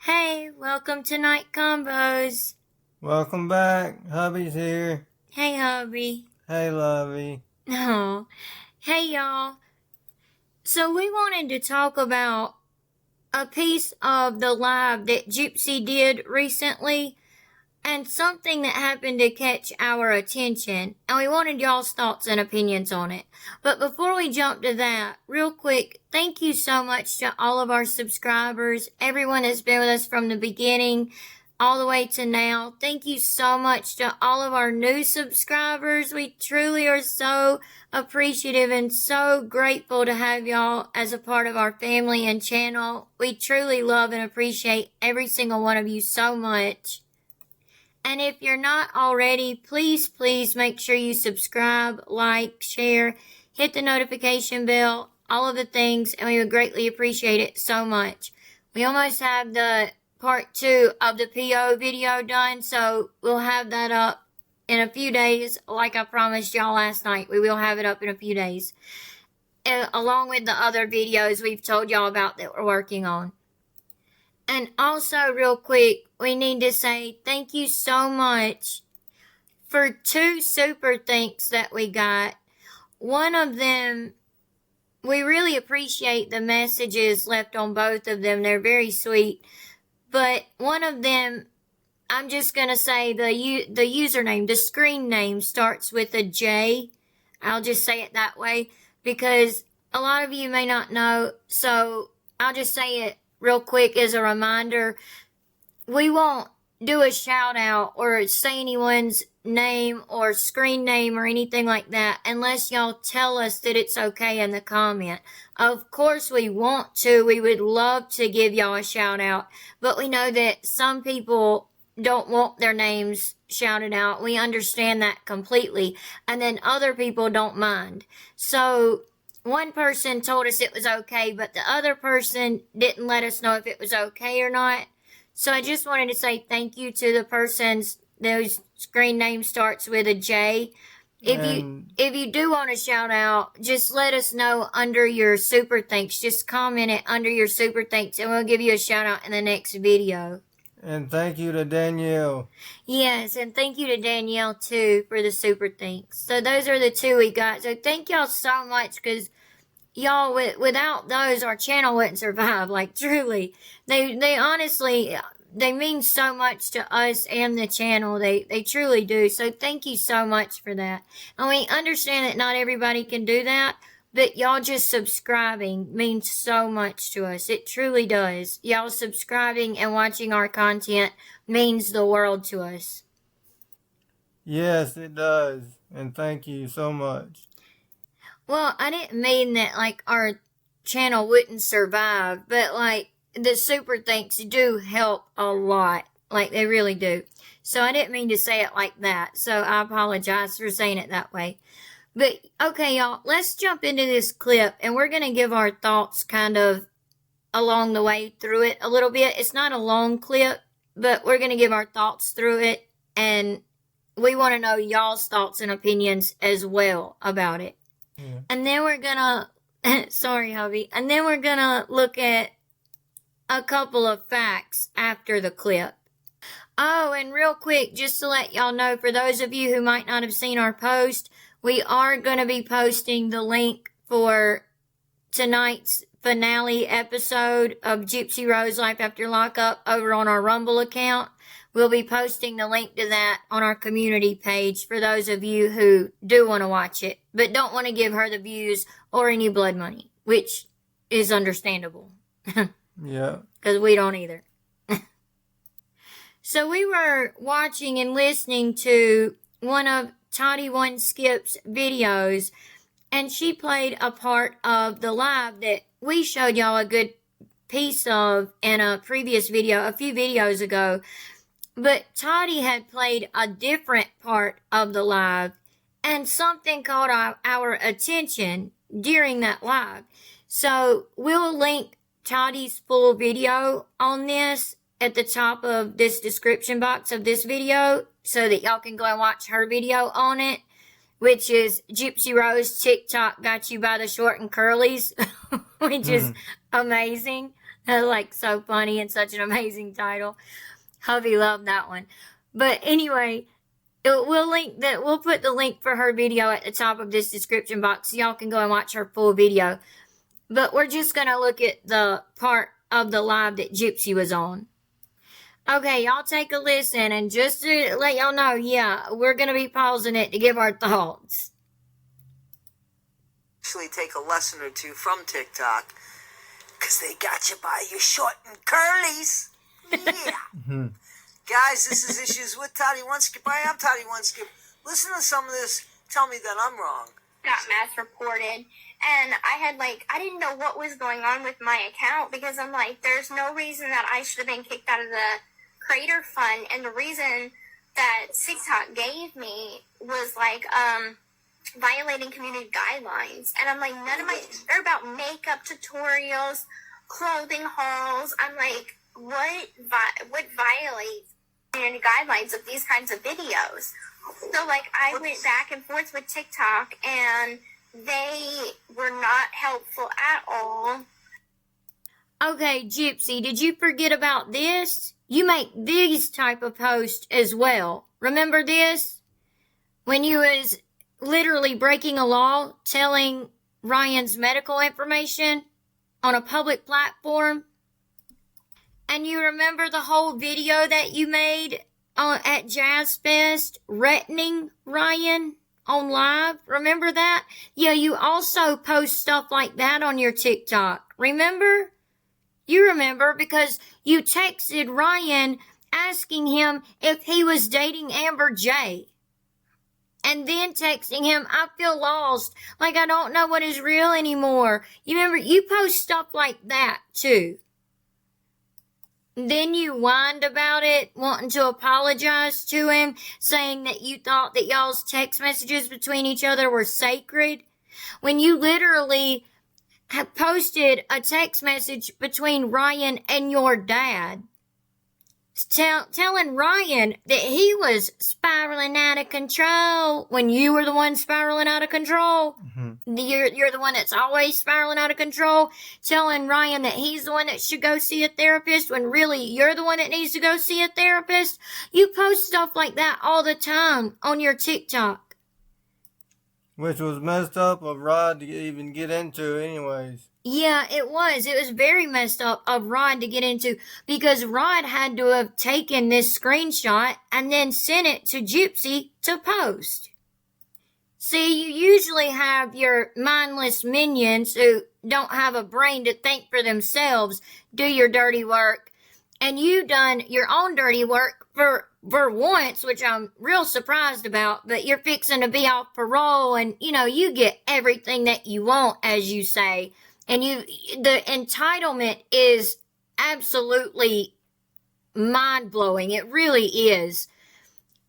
Hey, welcome to Night Combos. Welcome back. Hubby's here. Hey, hubby. Hey, Lovey. Oh, hey, y'all. So we wanted to talk about a piece of the live that Gypsy did recently and something that happened to catch our attention, and we wanted y'all's thoughts and opinions on it. But before we jump to that, real quick, thank you so much to all of our subscribers, everyone that's been with us from the beginning all the way to now. Thank you so much to all of our new subscribers. We truly are so appreciative and so grateful to have y'all as a part of our family and channel. We truly love and appreciate every single one of you so much. And if you're not already, please make sure you subscribe, like, share, hit the notification bell, all of the things, and we would greatly appreciate it so much. We almost have the part 2 of the PO video done, so we'll have that up in a few days. Like I promised y'all last night, we will have it up in a few days. Along with the other videos we've told y'all about that we're working on. And also, real quick, we need to say thank you so much for 2 super thanks that we got. One of them, we really appreciate the messages left on both of them. They're very sweet. But one of them, I'm just going to say the username, the screen name starts with a J. I'll just say it that way because a lot of you may not know. So I'll just say it real quick as a reminder. We won't do a shout out or say anyone's name or screen name or anything like that unless y'all tell us that it's okay in the comment. Of course we want to. We would love to give y'all a shout out, but we know that some people don't want their names shouted out. We understand that completely. And then other people don't mind. So one person told us it was okay, but the other person didn't let us know if it was okay or not. So I just wanted to say thank you to the persons whose screen name starts with a J. If you do want a shout out, just let us know under your super thanks. Just comment it under your super thanks and we'll give you a shout out in the next video. And thank you to Danielle. Yes, and thank you to Danielle too for the super thanks. So those are the 2 we got. So thank y'all so much because y'all, without those, our channel wouldn't survive. Like, truly. They honestly, they mean so much to us and the channel. They truly do. So thank you so much for that. And we understand that not everybody can do that, but y'all just subscribing means so much to us. It truly does. Y'all subscribing and watching our content means the world to us. Yes, it does. And thank you so much. Well, I didn't mean that, like, our channel wouldn't survive, but, like, the super thanks do help a lot. Like, they really do. So I didn't mean to say it like that. So I apologize for saying it that way. But, okay, y'all, let's jump into this clip, and we're going to give our thoughts kind of along the way through it a little bit. It's not a long clip, but we're going to give our thoughts through it, and we want to know y'all's thoughts and opinions as well about it. Yeah. And then we're gonna, sorry, hubby. And then we're gonna look at a couple of facts after the clip. Oh, and real quick, just to let y'all know, for those of you who might not have seen our post, we are gonna be posting the link for tonight's finale episode of Gypsy Rose Life After Lockup over on our Rumble account. We'll be posting the link to that on our community page for those of you who do want to watch it, but don't want to give her the views or any blood money, which is understandable. Yeah. Because we don't either. So we were watching and listening to one of Toddie One Skip's videos, and she played a part of the live that we showed y'all a good piece of in a previous video, a few videos ago. But Toddie had played a different part of the live, and something caught our attention during that live. So we'll link Toddie's full video on this at the top of this description box of this video so that y'all can go and watch her video on it, which is Gypsy Rose TikTok Got You by the Short and Curlies, which is amazing. Like, so funny and such an amazing title. Hubby loved that one. But anyway, we'll put the link for her video at the top of this description box so y'all can go and watch her full video. But we're just going to look at the part of the live that Gypsy was on. Okay, y'all take a listen, and just to let y'all know, yeah, we're going to be pausing it to give our thoughts. Actually take a lesson or two from TikTok, because they got you by your short and curlies. Yeah. Guys, this is Issues with Toddie One Skip. I am Toddie One Skip. Listen to some of this. Tell me that I'm wrong. Got mass reported, and I didn't know what was going on with my account, because I'm like, there's no reason that I should have been kicked out of the creator fund, and the reason that TikTok gave me was violating community guidelines. And I'm like, they're about makeup tutorials, clothing hauls. I'm like, what violates community guidelines of these kinds of videos? So I went back and forth with TikTok, and they were not helpful at all. Okay, Gypsy, did you forget about this? You make these type of posts as well. Remember this? When you was literally breaking a law, telling Ryan's medical information on a public platform? And you remember the whole video that you made at Jazz Fest, threatening Ryan on live? Remember that? Yeah, you also post stuff like that on your TikTok. Remember? You remember because you texted Ryan asking him if he was dating Amber J. And then texting him, I feel lost, like I don't know what is real anymore. You remember, you post stuff like that too. Then you whined about it, wanting to apologize to him, saying that you thought that y'all's text messages between each other were sacred, when you literally have posted a text message between Ryan and your dad, telling Ryan that he was spiraling out of control when you were the one spiraling out of control. Mm-hmm. You're the one that's always spiraling out of control, telling Ryan that he's the one that should go see a therapist when really you're the one that needs to go see a therapist. You post stuff like that all the time on your TikTok. Which was messed up of Rod to even get into anyways. Yeah, it was. It was very messed up of Rod to get into, because Rod had to have taken this screenshot and then sent it to Gypsy to post. See, you usually have your mindless minions who don't have a brain to think for themselves do your dirty work. And you done your own dirty work for once, which I'm real surprised about, but you're fixing to be off parole and, you get everything that you want, as you say. And the entitlement is absolutely mind-blowing. It really is.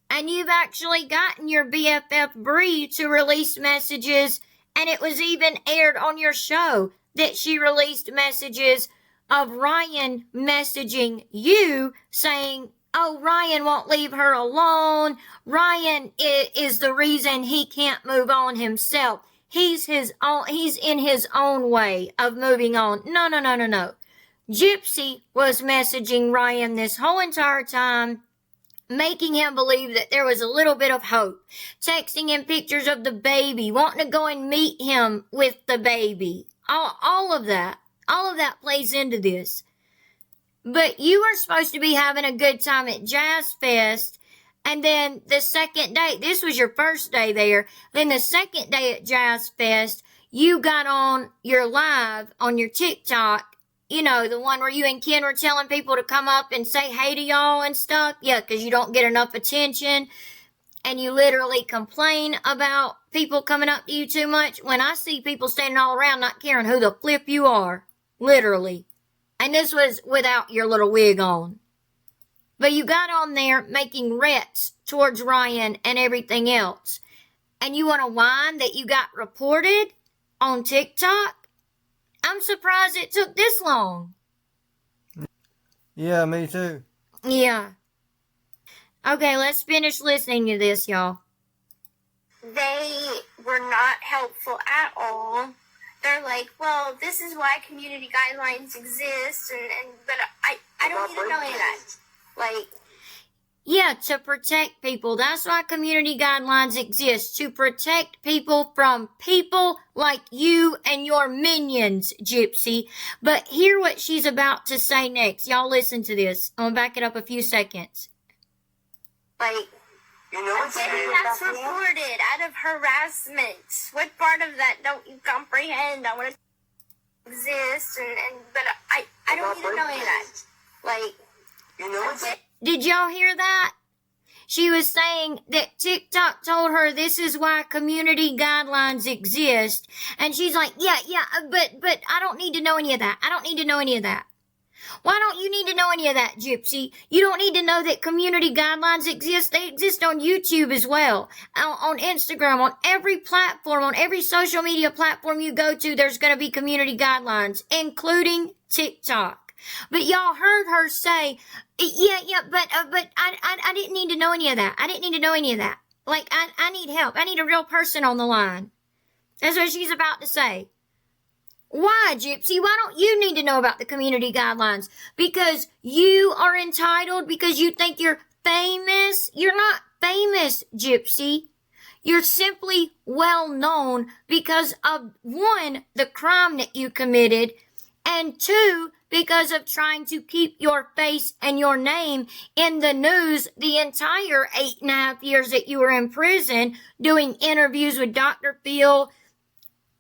And you've actually gotten your BFF Bree to release messages, and it was even aired on your show that she released messages of Ryan messaging you saying, oh, Ryan won't leave her alone. Ryan is the reason he can't move on himself. He's in his own way of moving on. No. Gypsy was messaging Ryan this whole entire time, making him believe that there was a little bit of hope, texting him pictures of the baby, wanting to go and meet him with the baby. All of that plays into this. But you were supposed to be having a good time at Jazz Fest, and then the second day, this was your first day there, then the second day at Jazz Fest, you got on your live on your TikTok, the one where you and Ken were telling people to come up and say hey to y'all and stuff. Yeah, because you don't get enough attention, and you literally complain about people coming up to you too much. When I see people standing all around not caring who the flip you are, literally. And this was without your little wig on. But you got on there making threats towards Ryan and everything else. And you want to whine that you got reported on TikTok? I'm surprised it took this long. Yeah, me too. Yeah. Okay, let's finish listening to this, y'all. They were not helpful at all. they're like, well, this is why community guidelines exist, but I don't need to know any of that. Like, yeah, to protect people. That's why community guidelines exist, to protect people from people like you and your minions, Gypsy. But hear what she's about to say next. Y'all listen to this. I'm going to back it up a few seconds. Like, that's reported out of harassment. What part of that don't you comprehend? I want to exist, but I don't need to know any of that. Like, did y'all hear that? She was saying that TikTok told her this is why community guidelines exist. And she's like, yeah, but I don't need to know any of that. I don't need to know any of that. Why don't you need to know any of that, Gypsy? You don't need to know that community guidelines exist. They exist on YouTube as well, on Instagram, on every platform, on every social media platform you go to, there's going to be community guidelines, including TikTok. But y'all heard her say, but I didn't need to know any of that. I didn't need to know any of that. Like, I need help. I need a real person on the line. That's what she's about to say. Why, Gypsy? Why don't you need to know about the community guidelines? Because you are entitled? Because you think you're famous? You're not famous, Gypsy. You're simply well known because of, one, the crime that you committed, and two, because of trying to keep your face and your name in the news the entire 8.5 years that you were in prison, doing interviews with Dr. Phil,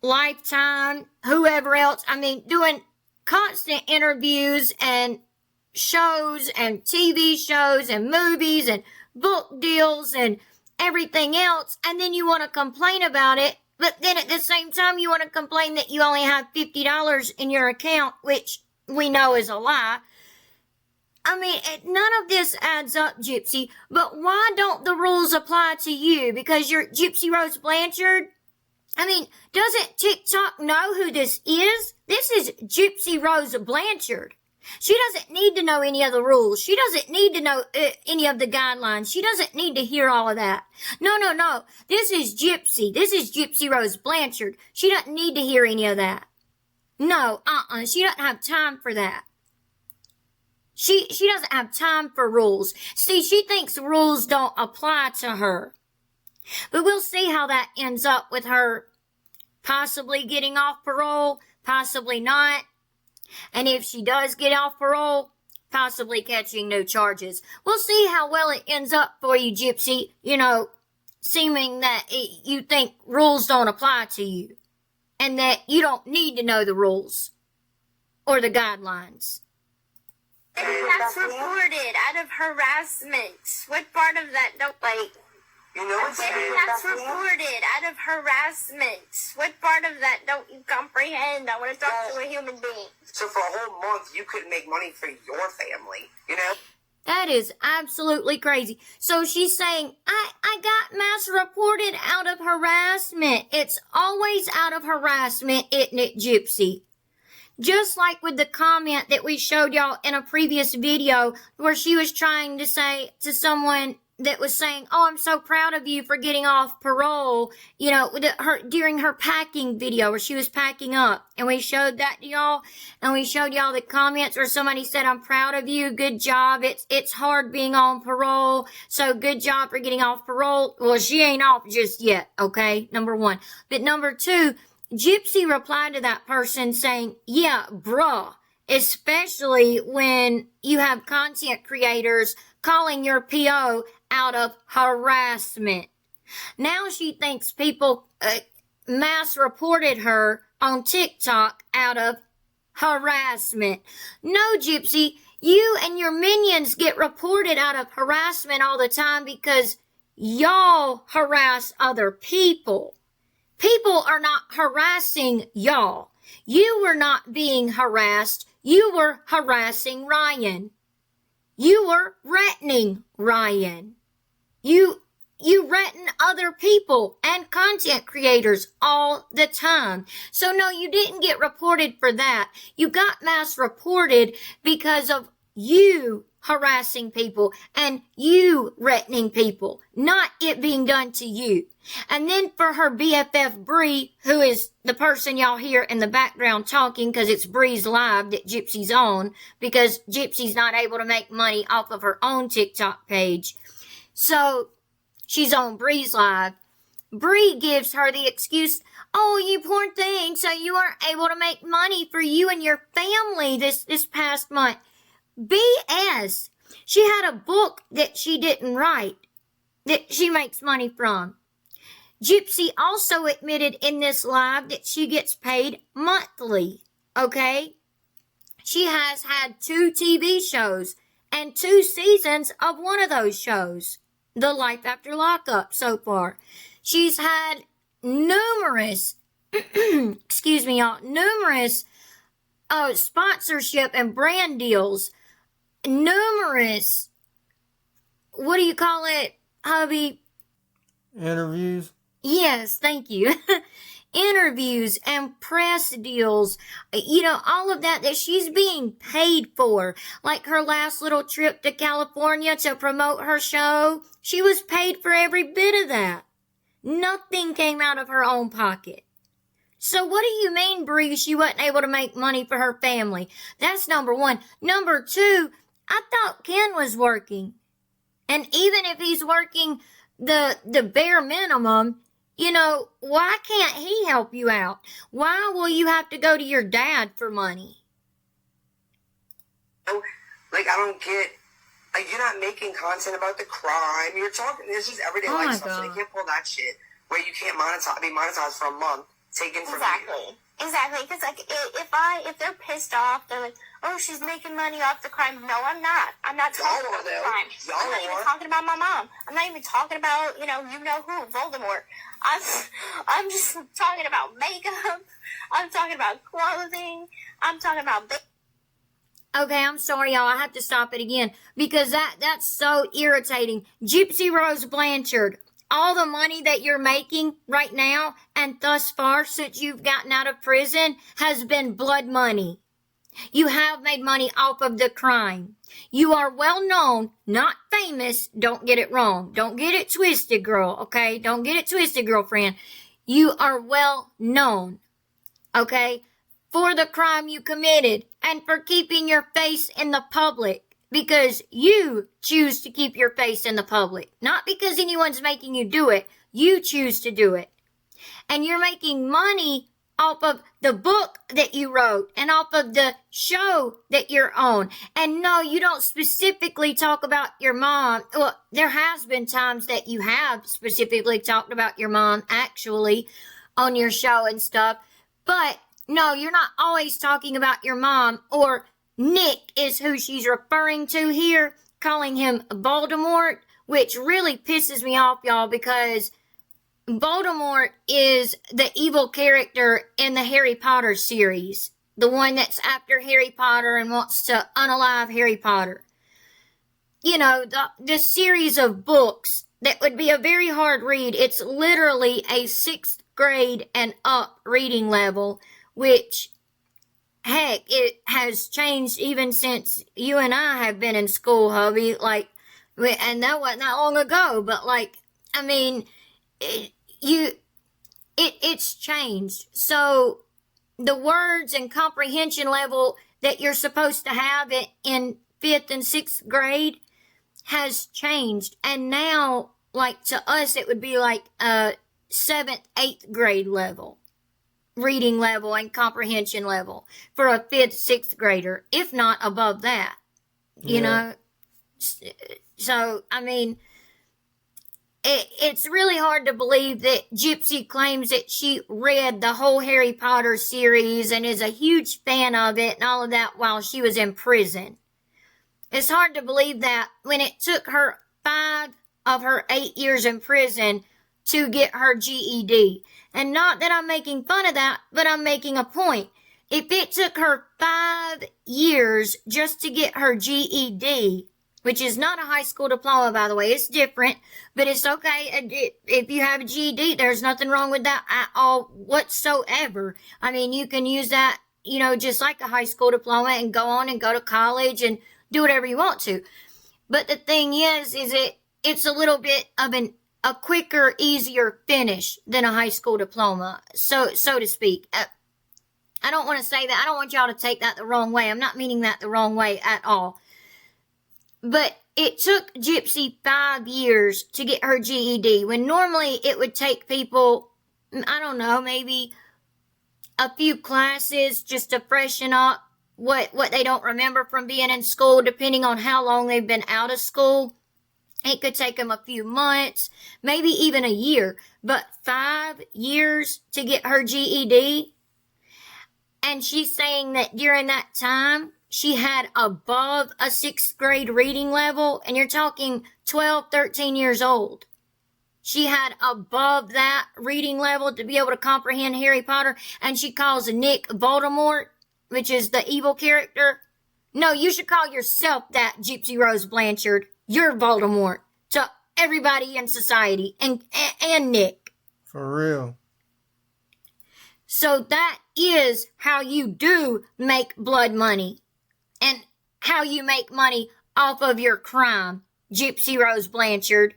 Lifetime, whoever else. I mean, doing constant interviews and shows and TV shows and movies and book deals and everything else. And then you want to complain about it. But then at the same time, you want to complain that you only have $50 in your account, which we know is a lie. I mean, none of this adds up, Gypsy. But why don't the rules apply to you? Because you're Gypsy Rose Blanchard? I mean, doesn't TikTok know who this is? This is Gypsy Rose Blanchard. She doesn't need to know any of the rules. She doesn't need to know any of the guidelines. She doesn't need to hear all of that. No. This is Gypsy. This is Gypsy Rose Blanchard. She doesn't need to hear any of that. No, she doesn't have time for that. She doesn't have time for rules. See, she thinks rules don't apply to her. But we'll see how that ends up with her possibly getting off parole, possibly not. And if she does get off parole, possibly catching no charges. We'll see how well it ends up for you, Gypsy. You know, seeming that you think rules don't apply to you. And that you don't need to know the rules or the guidelines. That's reported out of harassment. What part of that don't that's reported out of harassment. What part of that don't you comprehend? I want to talk to a human being. So for a whole month, you couldn't make money for your family, you know? That is absolutely crazy. So she's saying, I got mass reported out of harassment. It's always out of harassment, isn't it, Gypsy? Just like with the comment that we showed y'all in a previous video where she was trying to say to someone that was saying, oh, I'm so proud of you for getting off parole, you know, during her packing video where she was packing up. And we showed that to y'all. And we showed y'all the comments where somebody said, I'm proud of you. Good job. It's hard being on parole. So good job for getting off parole. Well, she ain't off just yet. Okay. Number one. But number two, Gypsy replied to that person saying, yeah, bruh. Especially when you have content creators calling your PO out of harassment. Now she thinks people mass reported her on TikTok out of harassment. No, Gypsy, you and your minions get reported out of harassment all the time because y'all harass other people. People are not harassing y'all. You were not being harassed. You were harassing Ryan. You were threatening Ryan. You threaten other people and content creators all the time. So no, you didn't get reported for that. You got mass reported because of you harassing people and you threatening people, not it being done to you. And then for her BFF Bree, who is the person y'all hear in the background talking, because it's Bree's live that Gypsy's on, because Gypsy's not able to make money off of her own TikTok page. So she's on Bree's live. Bree gives her the excuse, oh, you poor thing, so you weren't able to make money for you and your family this past month. BS. She had a book that she didn't write that she makes money from. Gypsy also admitted in this live that she gets paid monthly, okay? She has had 2 TV shows and 2 seasons of one of those shows, The Life After Lockup, so far. She's had numerous, excuse me, y'all, numerous sponsorship and brand deals, numerous, what do you call it, hubby? Interviews. Yes, thank you. Interviews and press deals, all of that she's being paid for. Like her last little trip to California to promote her show, she was paid for every bit of that. Nothing came out of her own pocket. So what do you mean, Bree, she wasn't able to make money for her family? That's number 1. Number 2, I thought Ken was working. And even if he's working the bare minimum, why can't he help you out? Why will you have to go to your dad for money? Like, I don't get, you're not making content about the crime. You're talking, this is everyday life stuff, so they can't pull that shit where you can't be monetized for a month, taken from you. Exactly, because if they're pissed off, they're like, oh, she's making money off the crime. No, I'm not. I'm not talking about the crime. I'm not even talking about my mom. I'm not even talking about, you know who, Voldemort. I'm just talking about makeup. I'm talking about clothing. I'm talking about... Okay, I'm sorry, y'all. I have to stop it again because that's so irritating. Gypsy Rose Blanchard, all the money that you're making right now and thus far since you've gotten out of prison has been blood money. You have made money off of the crime. You are well known, not famous. Don't get it wrong. Don't get it twisted, girl, okay? Don't get it twisted, girlfriend. You are well known, okay, for the crime you committed and for keeping your face in the public. Because you choose to keep your face in the public. Not because anyone's making you do it. You choose to do it. And you're making money off of the book that you wrote and off of the show that you're on. And no, you don't specifically talk about your mom. Well, there has been times that you have specifically talked about your mom, actually, on your show and stuff. But no, you're not always talking about your mom, or Nick is who she's referring to here, calling him Voldemort, which really pisses me off, y'all, because Voldemort is the evil character in the Harry Potter series. The one that's after Harry Potter and wants to unalive Harry Potter. You know, the series of books that would be a very hard read. It's literally a 6th grade and up reading level, which... heck, it has changed even since you and I have been in school, hubby. Like, and that wasn't that long ago. But I mean, it's changed. So the words and comprehension level that you're supposed to have in 5th and 6th grade has changed. And now, to us, it would be like a 7th, 8th grade level. Reading level and comprehension level for a 5th, 6th grader, if not above that, you know? So, I mean, it's really hard to believe that Gypsy claims that she read the whole Harry Potter series and is a huge fan of it and all of that while she was in prison. It's hard to believe that when it took her 5 of her 8 years in prison to get her GED. And not that I'm making fun of that, but I'm making a point. If it took her 5 years just to get her GED, which is not a high school diploma, by the way, it's different, but it's okay. If you have a GED, there's nothing wrong with that at all whatsoever. I mean, you can use that, just like a high school diploma and go on and go to college and do whatever you want to. But the thing is it's a little bit of a quicker, easier finish than a high school diploma, so to speak. I don't want to say that. I don't want y'all to take that the wrong way. I'm not meaning that the wrong way at all. But it took Gypsy 5 years to get her GED, when normally it would take people, I don't know, maybe a few classes just to freshen up what they don't remember from being in school, depending on how long they've been out of school. It could take them a few months, maybe even a year. But 5 years to get her GED? And she's saying that during that time, she had above a 6th grade reading level, and you're talking 12, 13 years old. She had above that reading level to be able to comprehend Harry Potter, and she calls Nick Voldemort, which is the evil character. No, you should call yourself that, Gypsy Rose Blanchard. You're Voldemort to everybody in society, and Nick. For real. So that is how you do make blood money, and how you make money off of your crime, Gypsy Rose Blanchard.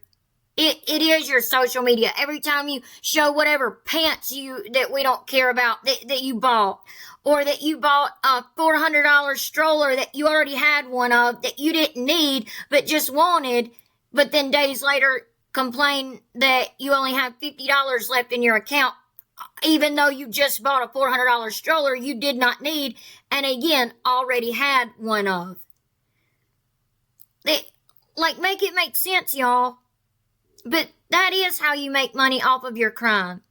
It is your social media. Every time you show whatever pants that we don't care about that you bought, or that you bought a $400 stroller that you already had one of that you didn't need but just wanted, but then days later complain that you only have $50 left in your account, even though you just bought a $400 stroller you did not need, and again, already had one of. Make it make sense, y'all. But that is how you make money off of your crime.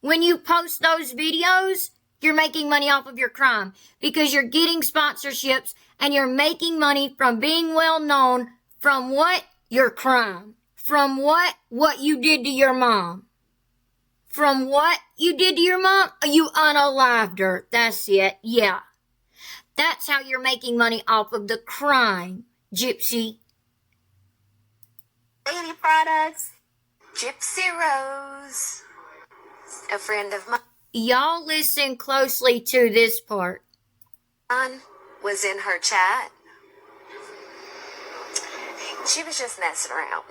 When you post those videos, you're making money off of your crime, because you're getting sponsorships and you're making money from being well known from what? Your crime. From what? What you did to your mom. From what you did to your mom? You unalived her. That's it. Yeah. That's how you're making money off of the crime, Gypsy. Baby products. Gypsy Rose, a friend of Y'all listen closely to this part. mine, was in her chat. She was just messing around.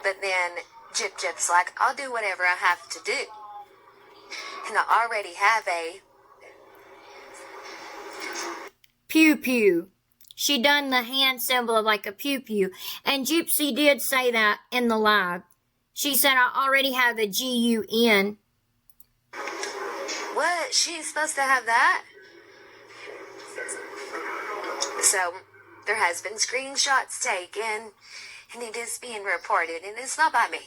But then Gyp's like, I'll do whatever I have to do. And I already have a Pew pew. She done the hand symbol of like a pew pew. And Gypsy did say that in the live. She said, I already have a GUN. What? She's supposed to have that? So, there has been screenshots taken, and it is being reported, and it's not by me.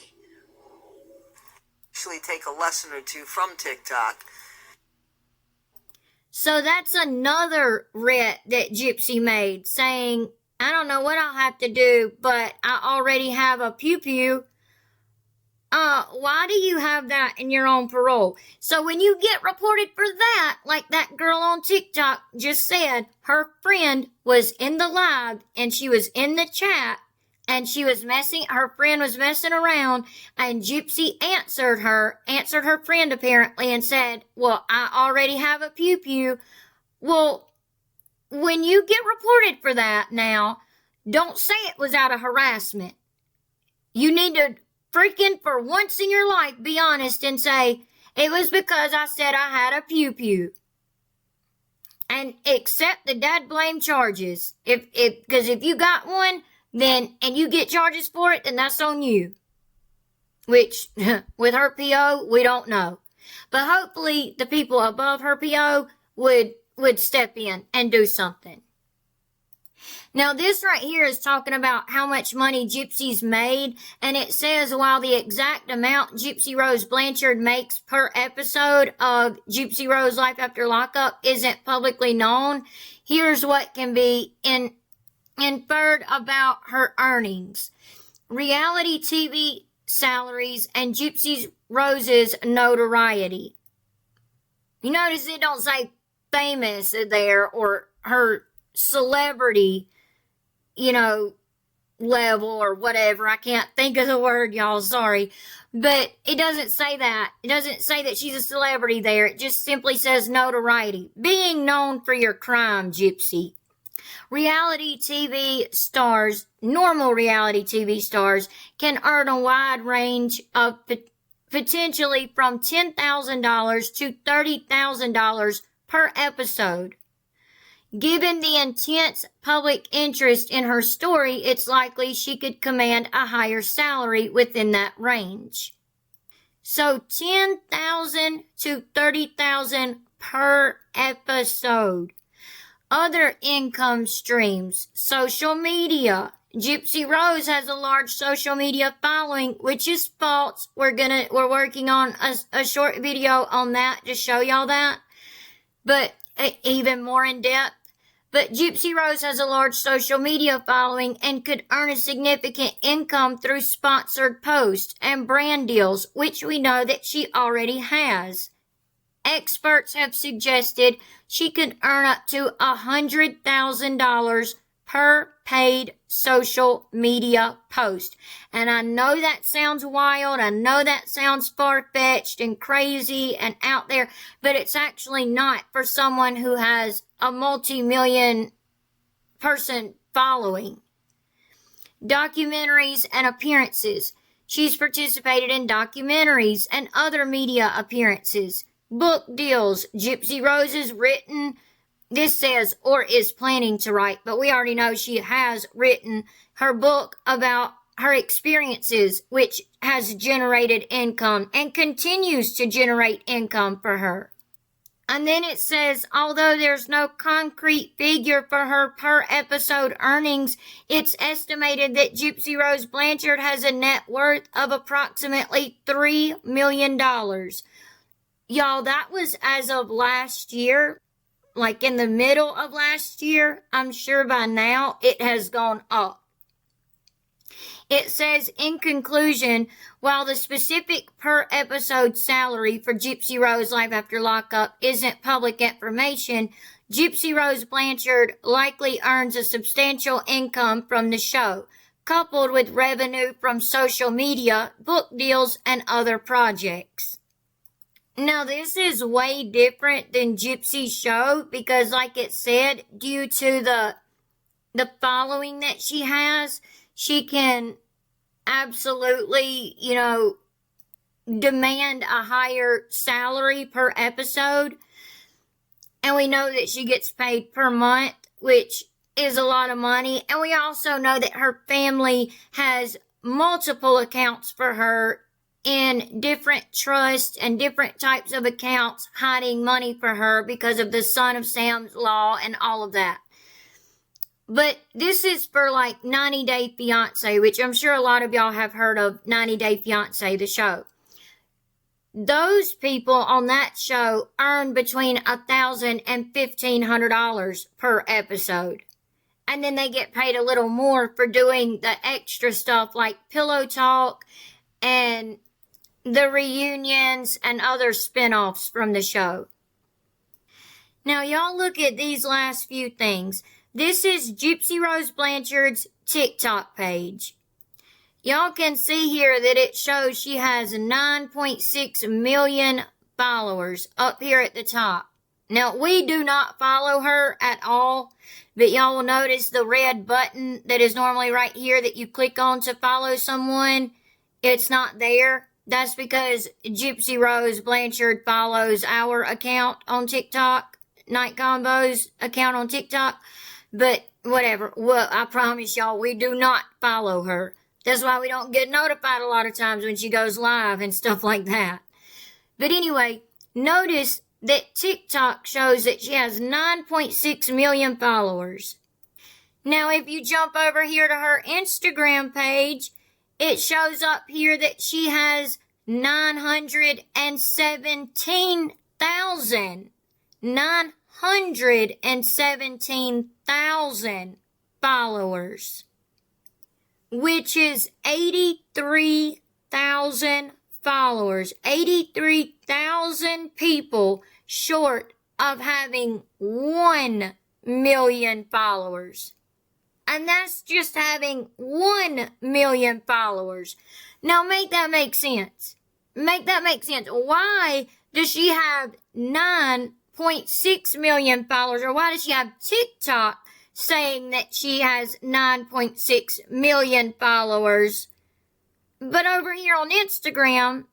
Actually take a lesson or two from TikTok. So that's another ret that Gypsy made, saying, I don't know what I'll have to do, but I already have a pew pew. Why do you have that in your own parole? So when you get reported for that, like that girl on TikTok just said, her friend was in the live and she was in the chat and her friend was messing around, and Gypsy answered her friend apparently, and said, well, I already have a pew pew. Well, when you get reported for that now, don't say it was out of harassment. You need to freaking, for once in your life, be honest and say, it was because I said I had a pew pew. And accept the dad blame charges. Because if you got one, then, and you get charges for it, then that's on you. Which, with her PO, we don't know. But hopefully the people above her PO would step in and do something. Now, this right here is talking about how much money Gypsy's made, and it says while the exact amount Gypsy Rose Blanchard makes per episode of Gypsy Rose Life After Lockup isn't publicly known, here's what can be inferred about her earnings. Reality TV salaries and Gypsy Rose's notoriety. You notice it don't say famous there or her celebrity, level or whatever. I can't think of the word, y'all. Sorry. But it doesn't say that. It doesn't say that she's a celebrity there. It just simply says notoriety. Being known for your crime, Gypsy. reality TV stars, normal reality TV stars, can earn a wide range of potentially from $10,000 to $30,000 per episode. Given the intense public interest in her story, it's likely she could command a higher salary within that range. So $10,000 to $30,000 per episode. Other income streams, social media. Gypsy Rose has a large social media following, which is false. We're working on a short video on that to show y'all that, but even more in depth. But Gypsy Rose has a large social media following and could earn a significant income through sponsored posts and brand deals, which we know that she already has. Experts have suggested she could earn up to $100,000 per paid social media post. And I know that sounds wild. I know that sounds far-fetched and crazy and out there, but it's actually not for someone who has a multi-million person following. Documentaries and appearances. She's participated in documentaries and other media appearances. Book deals. Gypsy Rose has written, this says, or is planning to write, but we already know she has written her book about her experiences, which has generated income and continues to generate income for her. And then it says, although there's no concrete figure for her per episode earnings, it's estimated that Gypsy Rose Blanchard has a net worth of approximately $3 million. Y'all, that was as of last year, like in the middle of last year. I'm sure by now it has gone up. It says, in conclusion, while the specific per episode salary for Gypsy Rose Life After Lockup isn't public information, Gypsy Rose Blanchard likely earns a substantial income from the show, coupled with revenue from social media, book deals, and other projects. Now, this is way different than Gypsy's show because, like it said, due to the following that she has, she can absolutely, demand a higher salary per episode. And we know that she gets paid per month, which is a lot of money. And we also know that her family has multiple accounts for her in different trusts and different types of accounts hiding money for her because of the Son of Sam's law and all of that. But this is for like 90 Day Fiancé, which I'm sure a lot of y'all have heard of 90 Day Fiancé, the show. Those people on that show earn between $1,000 and $1,500 per episode. And then they get paid a little more for doing the extra stuff like Pillow Talk and the reunions and other spinoffs from the show. Now, y'all look at these last few things. This is Gypsy Rose Blanchard's TikTok page. Y'all can see here that it shows she has 9.6 million followers up here at the top. Now, we do not follow her at all, but y'all will notice the red button that is normally right here that you click on to follow someone. It's not there. That's because Gypsy Rose Blanchard follows our account on TikTok, Night Combo's account on TikTok. But whatever. Well, I promise y'all, we do not follow her. That's why we don't get notified a lot of times when she goes live and stuff like that. But anyway, notice that TikTok shows that she has 9.6 million followers. Now, if you jump over here to her Instagram page, it shows up here that she has 917,000 followers, which is 83,000 followers, 83,000 people short of having 1 million followers. And that's just having 1 million followers. Now make that make sense. Make that make sense. Why does she have 9.6 million followers, or why does she have TikTok saying that she has 9.6 million followers. But over here on Instagram,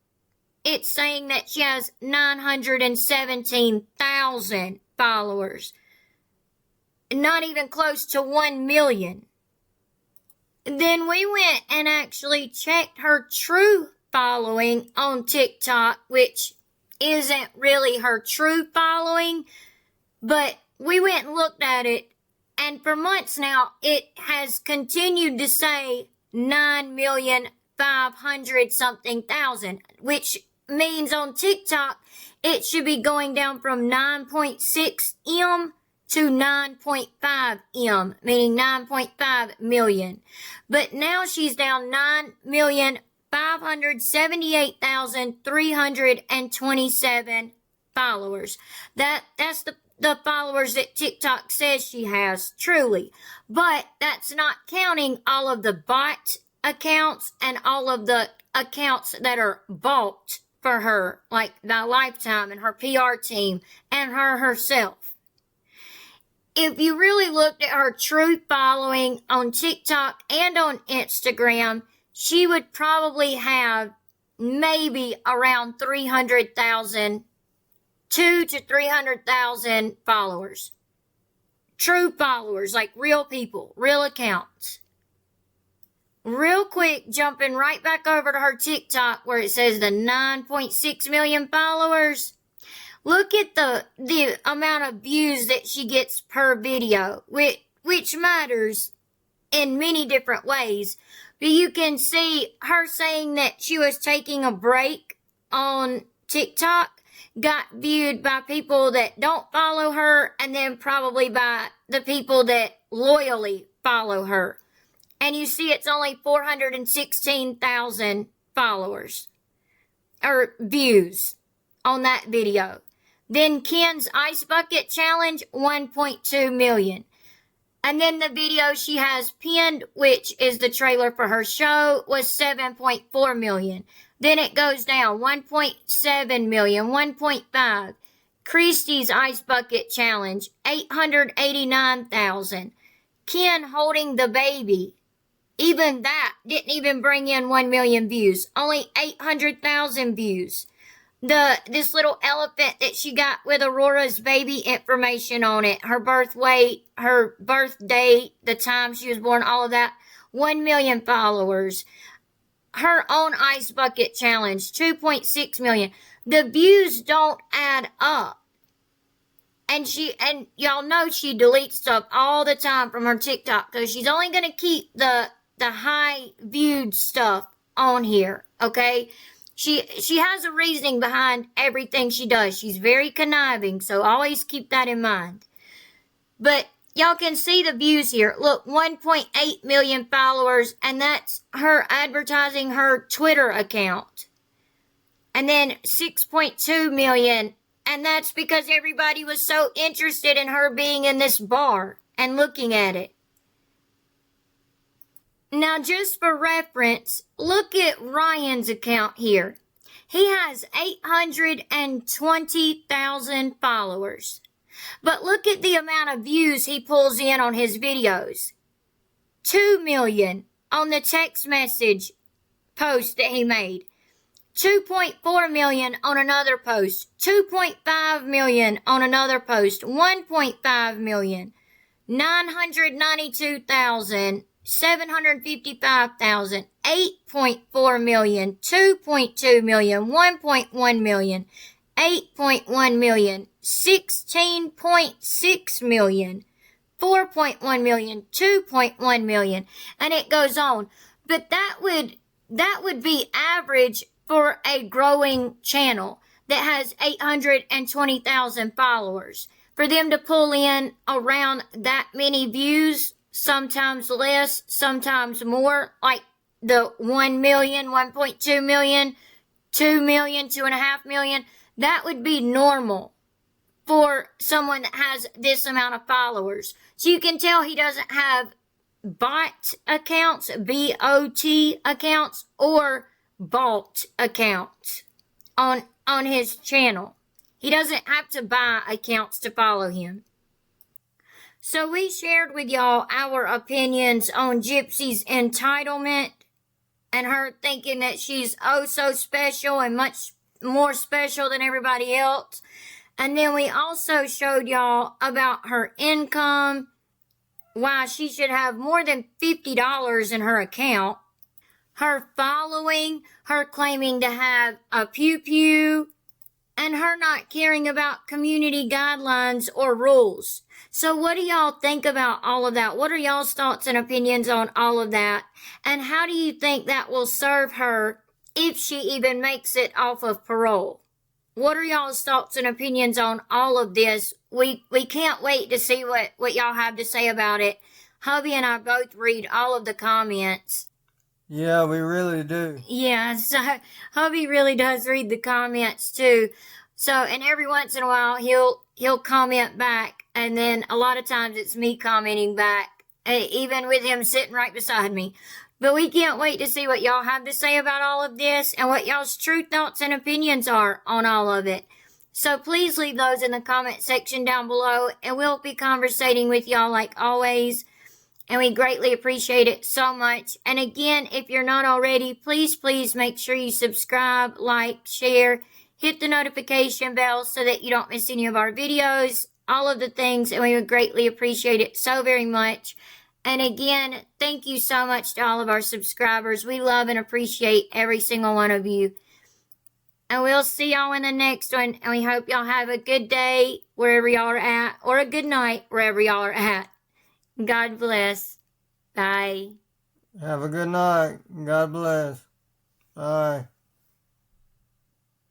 it's saying that she has 917,000 followers. Not even close to 1 million. Then we went and actually checked her true following on TikTok, which isn't really her true following, but we went and looked at it, and for months now, it has continued to say 9,500,000, which means on TikTok, it should be going down from 9.6 M to 9.5 M, meaning 9.5 million. But now she's down 9,578,327 followers. That's the followers that TikTok says she has, truly. But that's not counting all of the bot accounts and all of the accounts that are bought for her, like the Lifetime and her PR team and her herself. If you really looked at her true following on TikTok and on Instagram, she would probably have maybe around 300,000, 200,000 to 300,000 followers. True followers, like real people, real accounts. Real quick, jumping right back over to her TikTok where it says the 9.6 million followers. Look at the amount of views that she gets per video, which matters in many different ways. But you can see her saying that she was taking a break on TikTok, got viewed by people that don't follow her, and then probably by the people that loyally follow her. And you see it's only 416,000 followers, or views on that video. Then Ken's Ice Bucket Challenge, 1.2 million. And then the video she has pinned, which is the trailer for her show, was 7.4 million. Then it goes down, 1.7 million, 1.5. Christie's Ice Bucket Challenge, 889,000. Ken holding the baby. Even that didn't even bring in 1 million views. Only 800,000 views. This little elephant that she got with Aurora's baby information on it, her birth weight, her birth date, the time she was born, all of that, 1 million followers. Her own Ice Bucket Challenge, 2.6 million. The views don't add up. And y'all know she deletes stuff all the time from her TikTok, because she's only going to keep the high viewed stuff on here, okay? She has a reasoning behind everything she does. She's very conniving, so always keep that in mind. But y'all can see the views here. Look, 1.8 million followers, and that's her advertising her Twitter account. And then 6.2 million, and that's because everybody was so interested in her being in this bar and looking at it. Now, just for reference, look at Ryan's account here. He has 820,000 followers. But look at the amount of views he pulls in on his videos. 2 million on the text message post that he made. 2.4 million on another post. 2.5 million on another post. 1.5 million. 992,000. 755,000, 8.4 million, 2.2 million, 1.1 million, 8.1 million, 16.6 million, 4.1 million, 2.1 million, and it goes on. But that would be average for a growing channel that has 820,000 followers. For them to pull in around that many views, sometimes less, sometimes more, like the 1 million, 1.2 million, 2 million, 2.5 million, that would be normal for someone that has this amount of followers. So you can tell he doesn't have bot accounts, B-O-T accounts, or bought accounts on his channel. He doesn't have to buy accounts to follow him. So we shared with y'all our opinions on Gypsy's entitlement and her thinking that she's oh so special and much more special than everybody else. And then we also showed y'all about her income, why she should have more than $50 in her account, her following, her claiming to have a pew-pew, and her not caring about community guidelines or rules. So what do y'all think about all of that? What are y'all's thoughts and opinions on all of that? And how do you think that will serve her if she even makes it off of parole? What are y'all's thoughts and opinions on all of this? We can't wait to see what y'all have to say about it. Hubby and I both read all of the comments. Yeah, we really do. Yeah, so hubby really does read the comments too. So, and every once in a while he'll comment back, and then a lot of times it's me commenting back, even with him sitting right beside me. But we can't wait to see what y'all have to say about all of this and what y'all's true thoughts and opinions are on all of it. So please leave those in the comment section down below, and we'll be conversating with y'all like always. And we greatly appreciate it so much. And again, if you're not already, please make sure you subscribe, like, share, hit the notification bell so that you don't miss any of our videos, all of the things, and we would greatly appreciate it so very much. And again, thank you so much to all of our subscribers. We love and appreciate every single one of you. And we'll see y'all in the next one. And we hope y'all have a good day wherever y'all are at, or a good night wherever y'all are at. God bless. Bye. Have a good night. God bless. Bye.